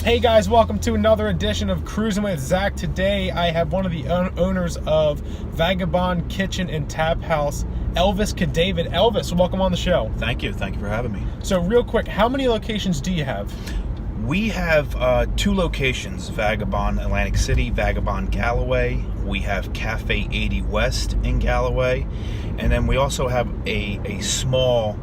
Hey guys, welcome to another edition of Cruisin with Zach. Today I have one of the owners of Vagabond Kitchen and Tap House, Elvis Cadavid. Elvis, welcome on the show. Thank you for having me. So real quick, how many locations do you have? We have two locations, Vagabond Atlantic City, Vagabond Galloway. We have Cafe 80 West in Galloway, and then we also have a small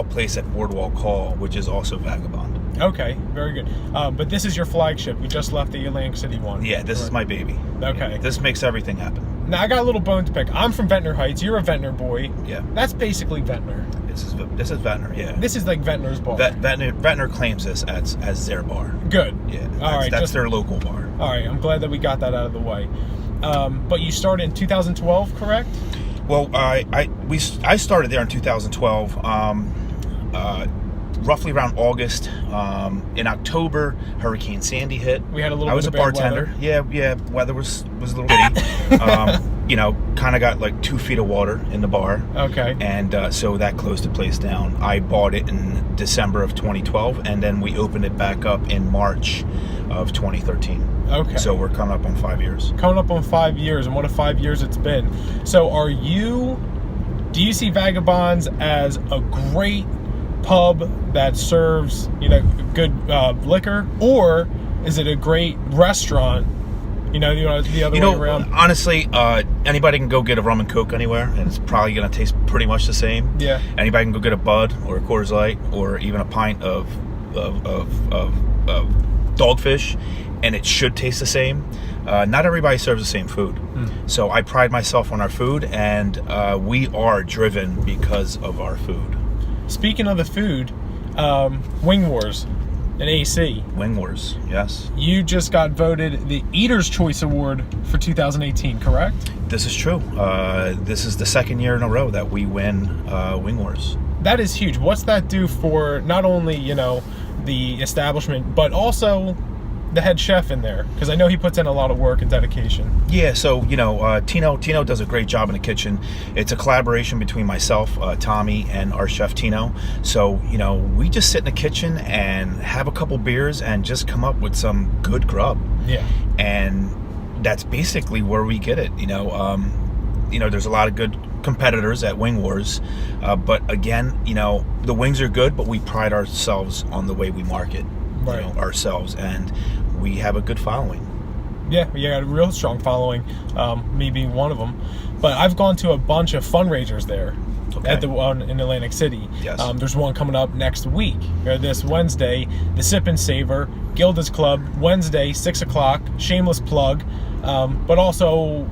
place at Boardwalk Hall, which is also Vagabond. Okay, very good. But this is your flagship. You just left the Atlantic City one. Yeah, this is my baby. Okay. Yeah, this makes everything happen. Now I got a little bone to pick. I'm from Ventnor Heights. You're a Ventnor boy. Yeah. That's basically Ventnor. This is Ventnor. Yeah. This is like Ventnor's bar. Ventnor claims this as their bar. Good. Yeah. All right. That's their local bar. All right. I'm glad that we got that out of the way. But you started in 2012, correct? Well, I started there in 2012. Roughly around August. In October, Hurricane Sandy hit. We had a little. I was bit a of bartender. Bad weather. Yeah. Weather was a little bitty. Kind of got like 2 feet of water in the bar. Okay. And so that closed the place down. I bought it in December of 2012, and then we opened it back up in March of 2013. Okay. So we're coming up on 5 years. Coming up on 5 years, and what a 5 years it's been. So do you see Vagabonds as a great pub that serves, good liquor, or is it a great restaurant, the other way around? Honestly, anybody can go get a rum and coke anywhere, and it's probably going to taste pretty much the same. Yeah. Anybody can go get a Bud or a Coors Light or even a pint of Dogfish, and it should taste the same. Not everybody serves the same food. So I pride myself on our food, and we are driven because of our food. Speaking of the food, Wing Wars and AC. Wing Wars, yes. You just got voted the Eater's Choice Award for 2018, correct? This is true. This is the second year in a row that we win Wing Wars. That is huge. What's that do for not only, the establishment, but also the head chef in there? Because I know he puts in a lot of work and dedication. Yeah, so Tino does a great job in the kitchen. It's a collaboration between myself, Tommy, and our chef Tino. So we just sit in the kitchen and have a couple beers and just come up with some good grub. Yeah. And that's basically where we get it. There's a lot of good competitors at Wing Wars, but again, the wings are good, but we pride ourselves on the way we market. Right. Ourselves, and we have a good following. Yeah, we got a real strong following, me being one of them. But I've gone to a bunch of fundraisers there. Okay. At the one in Atlantic City. Yes. There's one coming up next week, or this Wednesday, the Sip and Savor, Gilda's Club, Wednesday, 6 o'clock, shameless plug, but also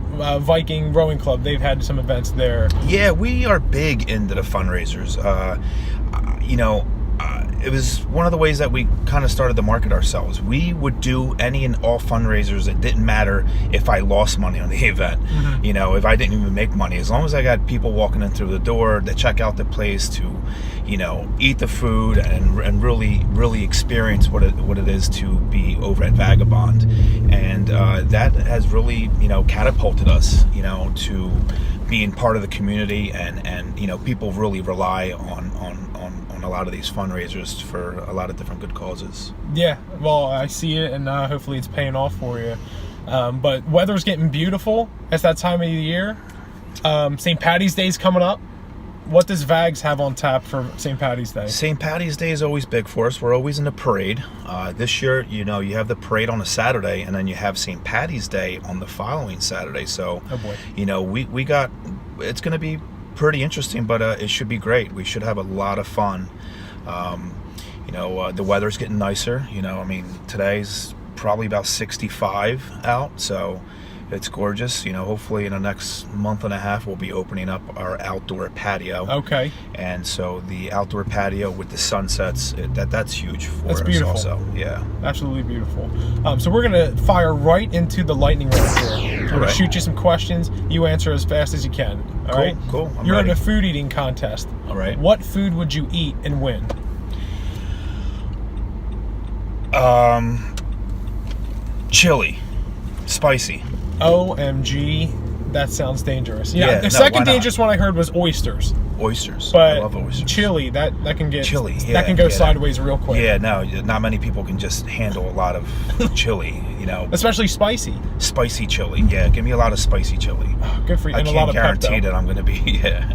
Viking Rowing Club. They've had some events there. Yeah, we are big into the fundraisers. It was one of the ways that we kind of started to market ourselves. We would do any and all fundraisers. It didn't matter if I lost money on the event. Mm-hmm. If I didn't even make money. As long as I got people walking in through the door to check out the place, to, eat the food and really, really experience what it is to be over at Vagabond. And that has really, catapulted us, to being part of the community, and people really rely on a lot of these fundraisers for a lot of different good causes. Yeah, well, I see it, and hopefully it's paying off for you. But weather's getting beautiful. It's that time of the year. St. Patty's Day's coming up. What does Vags have on tap for St. Patty's Day? St. Patty's Day is always big for us. We're always in the parade. This year, you have the parade on a Saturday, and then you have St. Patty's Day on the following Saturday. So, oh boy. We got, it's going to be pretty interesting, but it should be great. We should have a lot of fun. The weather's getting nicer. Today's probably about 65 out, so it's gorgeous. Hopefully in the next month and a half we'll be opening up our outdoor patio. Okay. And so the outdoor patio with the sunsets, that's huge for us. Beautiful. Also. Yeah. Absolutely beautiful. So we're gonna fire right into the lightning round here. We're gonna shoot you some questions. You answer as fast as you can. All right. Cool. You're in a food eating contest. All right. What food would you eat and win? Chili, spicy. OMG, that sounds dangerous. Yeah, The second dangerous one I heard was oysters. oysters. But I love oysters. chili, that can get Chili, go sideways real quick. Yeah, no, not many people can just handle a lot of chili, you know. Especially spicy. Spicy chili, yeah. Give me a lot of spicy chili. Oh, good for you. I And a can't lot of guarantee Pepto. that I'm going to be, yeah.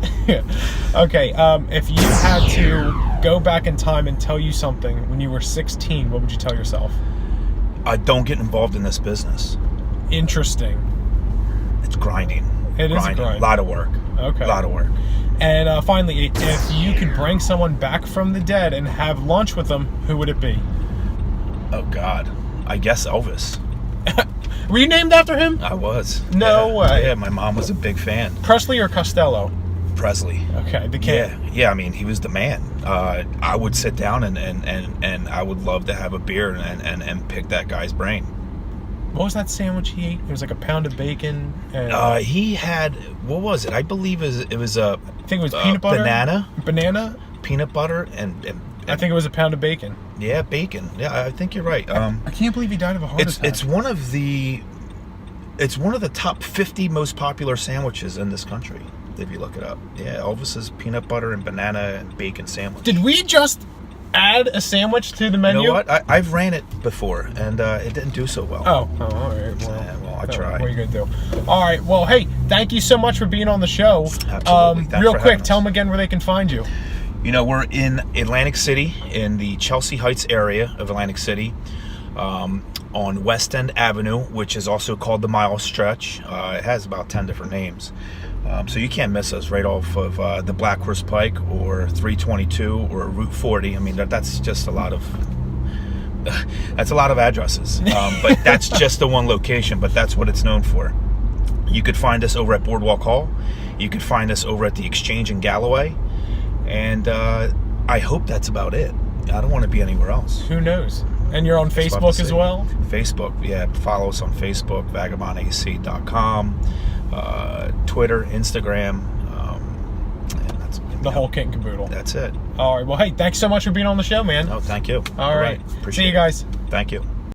Okay, if you had to go back in time and tell you something when you were 16, what would you tell yourself? Don't get involved in this business. Interesting. It's grinding. It is grinding. A lot of work. Okay. A lot of work. And finally, if you could bring someone back from the dead and have lunch with them, who would it be? Oh, God. I guess Elvis. Were you named after him? I was. No way. Yeah, my mom was a big fan. Presley or Costello? Presley. Okay, the king. Yeah. I mean, he was the man. I would sit down and I would love to have a beer and pick that guy's brain. What was that sandwich he ate? It was like a pound of bacon. And He had, what was it? I believe it was a. I think it was peanut butter. Banana. Peanut butter and I think it was a pound of bacon. Yeah, bacon. Yeah, I think you're right. I can't believe he died of a heart attack. It's one of the top 50 most popular sandwiches in this country. If you look it up, yeah, Elvis's peanut butter and banana and bacon sandwich. Did we just add a sandwich to the menu? You know what? I've ran it before, and it didn't do so well. Oh, all right. Well, I tried. What are you gonna do? All right. Well, hey, thank you so much for being on the show. Absolutely. Thanks Real for quick, having tell us. them again where they can find you. You know, we're in Atlantic City, in the Chelsea Heights area of Atlantic City, on West End Avenue, which is also called the Mile Stretch. It has about 10 different names. So you can't miss us right off of the Black Horse Pike or 322 or Route 40. I mean, that's just a lot of addresses. But that's just the one location, but that's what it's known for. You could find us over at Boardwalk Hall. You could find us over at the Exchange in Galloway. And I hope that's about it. I don't want to be anywhere else. Who knows? And you're on Facebook as well? Facebook, yeah. Follow us on Facebook, vagabondac.com, Twitter, Instagram. And that's The whole kit and caboodle. That's it. All right. Well, hey, thanks so much for being on the show, man. No, thank you. All right. Appreciate See you guys. it. Thank you.